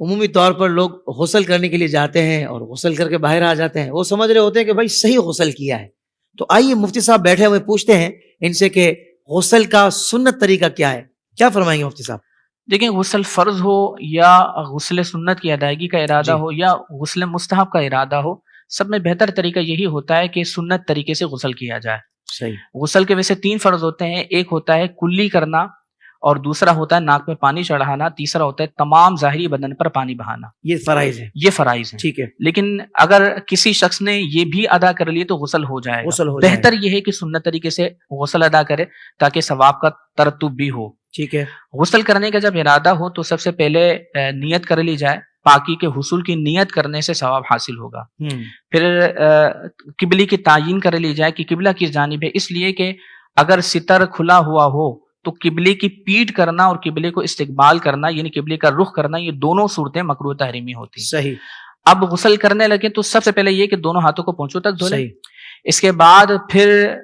عمومی طور پر لوگ غسل کرنے کے لیے جاتے ہیں اور غسل کر کے باہر آ جاتے ہیں، وہ سمجھ رہے ہوتے ہیں کہ بھائی صحیح غسل کیا ہے. تو آئیے مفتی صاحب بیٹھے ہوئے پوچھتے ہیں ان سے کہ غسل کا سنت طریقہ کیا ہے. کیا فرمائیں گے مفتی صاحب؟ دیکھیں، غسل فرض ہو یا غسل سنت کی ادائیگی کا ارادہ ہو یا غسل مستحب کا ارادہ ہو، سب میں بہتر طریقہ یہی ہوتا ہے کہ سنت طریقے سے غسل کیا جائے. صحیح. غسل کے ویسے 3 فرض ہوتے ہیں. ایک ہوتا ہے کلی کرنا، اور دوسرا ہوتا ہے ناک میں پانی چڑھانا، تیسرا ہوتا ہے تمام ظاہری بدن پر پانی بہانا. یہ فرائض ہے. یہ فرائض ہیں. ٹھیک ہے. لیکن اگر کسی شخص نے یہ بھی ادا کر لی تو غسل ہو جائے گا. بہتر یہ ہے کہ سنت طریقے سے غسل ادا کرے تاکہ ثواب کا ترتب بھی ہو. ٹھیک ہے. غسل کرنے کا جب ارادہ ہو تو سب سے پہلے نیت کر لی جائے. پاکی کے حصول کی نیت کرنے سے ثواب حاصل ہوگا. پھر قبلے کی تعین کر لی جائے کہ قبلہ کس جانب ہے، اس لیے کہ اگر ستر کھلا ہوا ہو تو قبلے کی پیٹھ کرنا اور قبلے کو استقبال کرنا یعنی قبلے کا رخ کرنا، یہ دونوں صورتیں مکروہ تحریمی ہوتی ہیں. صحیح. اب غسل کرنے لگے تو سب سے پہلے یہ کہ دونوں ہاتھوں کو پونچھوں تک دھو لیں. صحیح. اس کے بعد پھر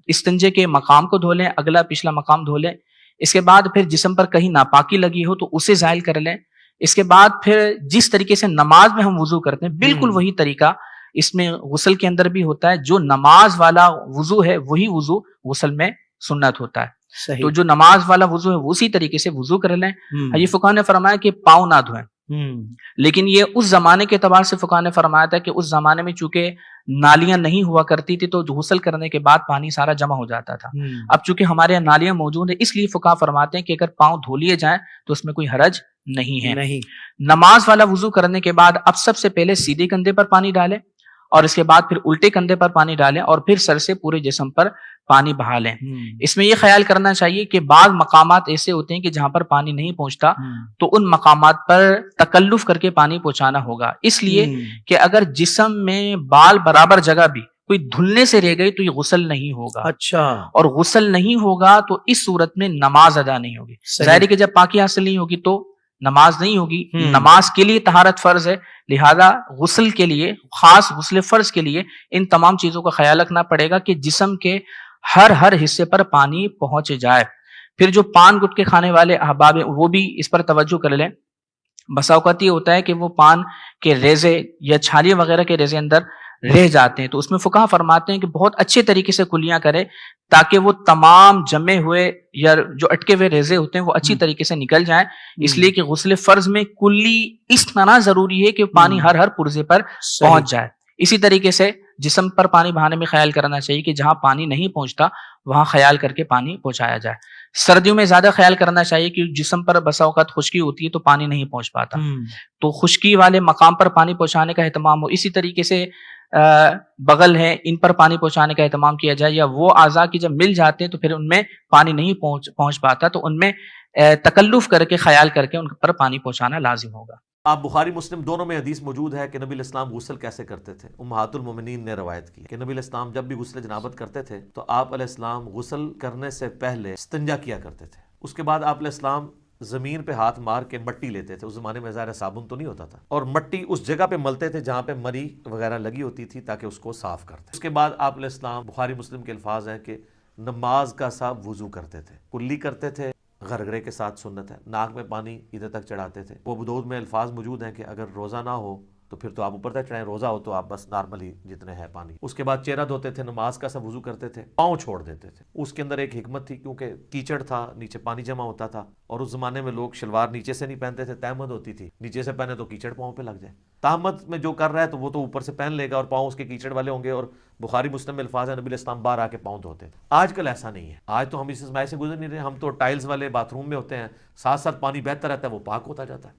استنجے کے مقام کو دھو لیں، اگلا پچھلا مقام دھو لیں. اس کے بعد پھر جسم پر کہیں ناپاکی لگی ہو تو اسے زائل کر لیں. اس کے بعد پھر جس طریقے سے نماز میں ہم وضو کرتے ہیں بالکل وہی طریقہ اس میں غسل کے اندر بھی ہوتا ہے. جو نماز والا وضو ہے وہی وضو غسل میں سنت ہوتا ہے. صحیح. تو جو نماز والا وضو ہے اسی طریقے سے وضو کر لیں. یہ فقہاء نے فرمایا کہ پاؤں نہ دھوئیں، لیکن یہ اس زمانے کے اعتبار سے فقہاء نے فرمایا تھا کہ اس زمانے میں چونکہ نالیاں نہیں ہوا کرتی تھی تو غسل کرنے کے بعد پانی سارا جمع ہو جاتا تھا. اب چونکہ ہمارے یہاں نالیاں موجود ہیں اس لیے فقہاء فرماتے ہیں کہ اگر پاؤں دھو لیے جائیں تو اس میں کوئی حرج نہیں ہے. نماز والا وضو کرنے کے بعد اب سب سے پہلے سیدھے کندھے پر پانی ڈالیں اور اس کے بعد پھر الٹے کندھے پر پانی ڈالیں اور پھر سر سے پورے جسم پر پانی بہا لیں. اس میں یہ خیال کرنا چاہیے کہ بعض مقامات ایسے ہوتے ہیں کہ جہاں پر پانی نہیں پہنچتا تو ان مقامات پر تکلف کر کے پانی پہنچانا ہوگا. اس لیے کہ اگر جسم میں بال برابر جگہ بھی کوئی دھلنے سے رہ گئی تو یہ غسل نہیں ہوگا. اچھا. اور غسل نہیں ہوگا تو اس صورت میں نماز ادا نہیں ہوگی. ظاہر ہے کہ جب پاکی حاصل نہیں ہوگی تو نماز نہیں ہوگی. نماز کے لیے طہارت فرض ہے، لہذا غسل کے لیے، خاص غسل فرض کے لیے ان تمام چیزوں کا خیال رکھنا پڑے گا کہ جسم کے ہر حصے پر پانی پہنچ جائے. پھر جو پان گٹکے کھانے والے احباب ہیں وہ بھی اس پر توجہ کر لیں. بسا اوقات یہ ہوتا ہے کہ وہ پان کے ریزے یا چھالیاں وغیرہ کے ریزے اندر رہ جاتے ہیں، تو اس میں فقہاء فرماتے ہیں کہ بہت اچھے طریقے سے کلیاں کرے تاکہ وہ تمام جمے ہوئے یا جو اٹکے ہوئے ریزے ہوتے ہیں وہ اچھی طریقے سے نکل جائیں. اس لیے کہ غسل فرض میں کلی اس طرح ضروری ہے کہ پانی ہر پرزے پر پہنچ جائے. اسی طریقے سے جسم پر پانی بہانے میں خیال کرنا چاہیے کہ جہاں پانی نہیں پہنچتا وہاں خیال کر کے پانی پہنچایا جائے. سردیوں میں زیادہ خیال کرنا چاہیے کہ جسم پر بسا اوقات خشکی ہوتی ہے تو پانی نہیں پہنچ پاتا، تو خشکی والے مقام پر پانی پہنچانے کا اہتمام ہو. اسی طریقے سے بغل ہے ان پر پانی پہنچانے کا اہتمام کیا جائے، یا وہ اعضاء کی جب مل جاتے ہیں تو پھر ان میں پانی نہیں پہنچ پاتا تو ان میں تکلف کر کے خیال کر کے ان پر پانی پہنچانا لازم ہوگا. آپ بخاری مسلم دونوں میں حدیث موجود ہے کہ نبی علیہ السلام غسل کیسے کرتے تھے. امہات المومنین نے روایت کی کہ نبی علیہ السلام جب بھی غسل جنابت کرتے تھے تو آپ علیہ السلام غسل کرنے سے پہلے استنجا کیا کرتے تھے. اس کے بعد آپ علیہ السلام زمین پہ ہاتھ مار کے مٹی لیتے تھے. اس زمانے میں ظاہر صابن تو نہیں ہوتا تھا، اور مٹی اس جگہ پہ ملتے تھے جہاں پہ مری وغیرہ لگی ہوتی تھی تاکہ اس کو صاف کرتے. اس کے بعد آپ علیہ السلام، بخاری مسلم کے الفاظ ہیں کہ نماز کا سا وضو کرتے تھے، کلی کرتے تھے، غرغرے کے ساتھ سنت ہے، ناک میں پانی ادھر تک چڑھاتے تھے. وہ ابو داؤد میں الفاظ موجود ہیں کہ اگر روزہ نہ ہو تو پھر تو آپ اوپر تک چڑھائیں، روزہ ہو تو آپ بس نارملی جتنے ہے پانی. اس کے بعد چہرہ دھوتے تھے، نماز کا سا وضو کرتے تھے، پاؤں چھوڑ دیتے تھے. اس کے اندر ایک حکمت تھی کیونکہ کیچڑ تھا، نیچے پانی جمع ہوتا تھا، اور اس زمانے میں لوگ شلوار نیچے سے نہیں پہنتے تھے، تہمد ہوتی تھی، نیچے سے پہنے تو کیچڑ پاؤں پہ لگ جائے. تہمد میں جو کر رہا ہے تو وہ تو اوپر سے پہن لے گا اور پاؤں اس کے کیچڑ والے ہوں گے. اور بخاری مسلم میں الفاظ ہیں نبی علیہ السلام باہر آ کے پاؤں دھوتے تھے. آج کل ایسا نہیں ہے. آج تو ہم اس اسماعی سے گزر نہیں رہے، ہم تو ٹائلز والے باتھ روم میں ہوتے ہیں، ساتھ ساتھ پانی بہتا رہتا ہے، وہ پاک ہوتا جاتا ہے.